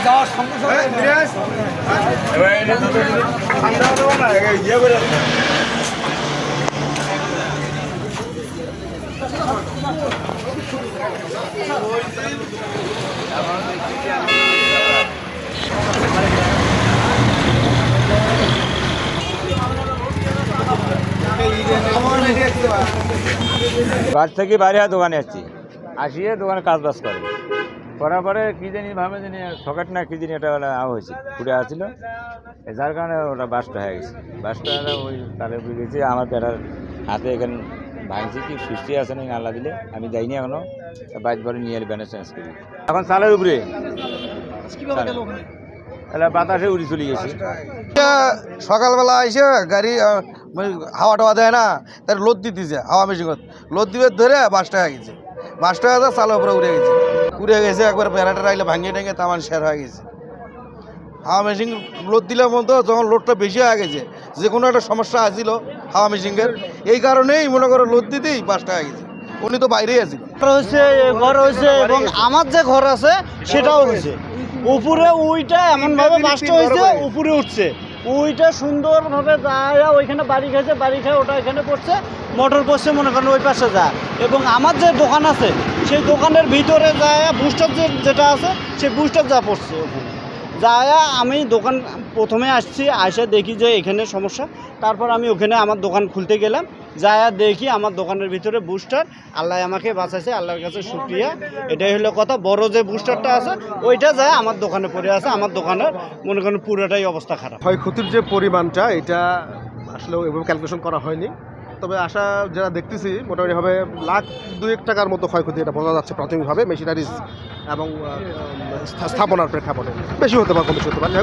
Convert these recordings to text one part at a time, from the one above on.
যাওয়ার সঙ্গে বাড়ি থেকে বাইরে দোকানে আসছি, আসিয়ে দোকানে কাজ বাজ করে করার পরে কী জানি ভাবে জানি সকেট না কী জানি এটা হয়েছে ঘুরে আসছিল, যার কারণে ওটা বাসটা হয়ে গেছে। বাসটা ওই তালে বুঝে গেছে, আমার বেটার হাতে এখানে ভাঙছি কি সুস্থি আছে না আল্লাহ দিলে, আমি যাইনি এখনো, বাইক বাড়ি নিয়ে এলে ব্যানে চেঞ্জ করি। এখন চালের উপরে তাহলে বাতাসে উড়ি চলে গেছে। সকালবেলা এসে গাড়ি হাওয়া টাওয়া দেয় না, তার লোদ দিতেছে হাওয়া মেশিন লোদ দিবে ধরে বাসটা হয়ে গেছে, বাসটা হয়ে চালের উপরে উড়ে গেছে একবার বেড়াটা রাইলে ভাঙিয়ে টেঙে তামান শেয়ার হয়ে গেছে। হাওয়া মেশিন লোড দিলে মতো যখন লোডটা বেশি হয়ে গেছে, যে কোনো একটা সমস্যা আসছিল হাওয়া মেশিনের, এই কারণেই মনে করো লোড দিতেই বাসটা হয়ে গেছে। উনি তো বাইরেই আছিল, ঘর হয়েছে এবং আমার যে ঘর আছে সেটাও হয়েছে। উপরে উইটা এমনভাবে বাসটা হয়েছে, উপরে উঠছে উইটা সুন্দরভাবে যায়, ওইখানে বাড়ি খেয়েছে, বাড়ি খেয়ে ওটা এখানে পড়ছে, মোটর পড়ছে মনে করেন ওই পাশে যায়। এবং আমার যে দোকান আছে সেই দোকানের ভিতরে যায় বুস্টার যেটা আছে সেই বুস্টার যা পড়ছে ওখানে যায়। আমি দোকান প্রথমে আসছি, আসে দেখি যে এখানে সমস্যা, তারপর আমি ওখানে আমার দোকান খুলতে গেলাম, যায় দেখি আমার দোকানের ভিতরে বুস্টার। আল্লাহ আমাকে বাঁচাইছে, আল্লাহর কাছে শুকরিয়া। এটাই হলো কথা, বড় যে বুস্টারটা আছে ওইটা যায় আমার দোকানে পড়ে আছে, আমার দোকানের মনে করেন পুরোটাই অবস্থা খারাপ। ক্ষয়ক্ষতির যে পরিমাণটা এটা আসলে ওইভাবে ক্যালকুলেশন করা হয়নি, তবে আশা যারা দেখতেছি মোটামুটিভাবে লাখ 2 টাকার মতো ক্ষয়ক্ষতি এটা বোঝা যাচ্ছে প্রাথমিকভাবে, মেশিনারিজ এবং স্থাপনার প্রেক্ষাপটে। বেশি হতে পারে, কম বেশি হতে পারে।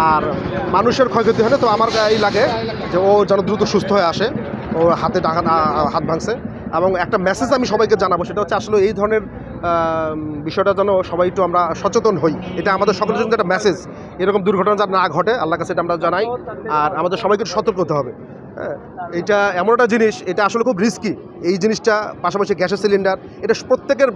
আর মানুষের ক্ষয়ক্ষতি হলে তো আমার এই লাগে যে ও যেন দ্রুত সুস্থ হয়ে আসে, ও হাতে হাত ভাঙছে। এবং একটা মেসেজ আমি সবাইকে জানাবো, সেটা হচ্ছে আসলে এই ধরনের বিষয়টা যেন সবাই একটু আমরা সচেতন হই, এটা আমাদের সকলের জন্য একটা মেসেজ। এরকম দুর্ঘটনা যেন না ঘটে, আল্লাহর কাছে এটা আমরা জানাই। আর আমাদের সবাইকে সতর্ক হতে হবে। হ্যাঁ, এটা এমন একটা জিনিস, এটা আসলে খুব রিস্কি এই জিনিসটা। পাশাপাশি গ্যাসের সিলিন্ডার, এটা প্রত্যেকের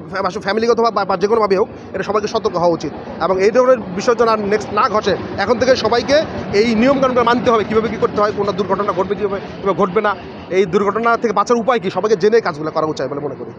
ফ্যামিলিগত বা যে কোনোভাবে হোক, এটা সবাইকে সতর্ক হওয়া উচিত। এবং এই ধরনের বিষয় যেন আর নেক্সট না ঘটে, এখন থেকে সবাইকে এই নিয়মকানুনটা মানতে হবে, কীভাবে কী করতে হয়, কোনো দুর্ঘটনা ঘটবে কীভাবে ঘটবে না, এই দুর্ঘটনা থেকে বাঁচার উপায় কী, সবাইকে জেনে কাজগুলো করা উচিত বলে মনে করি।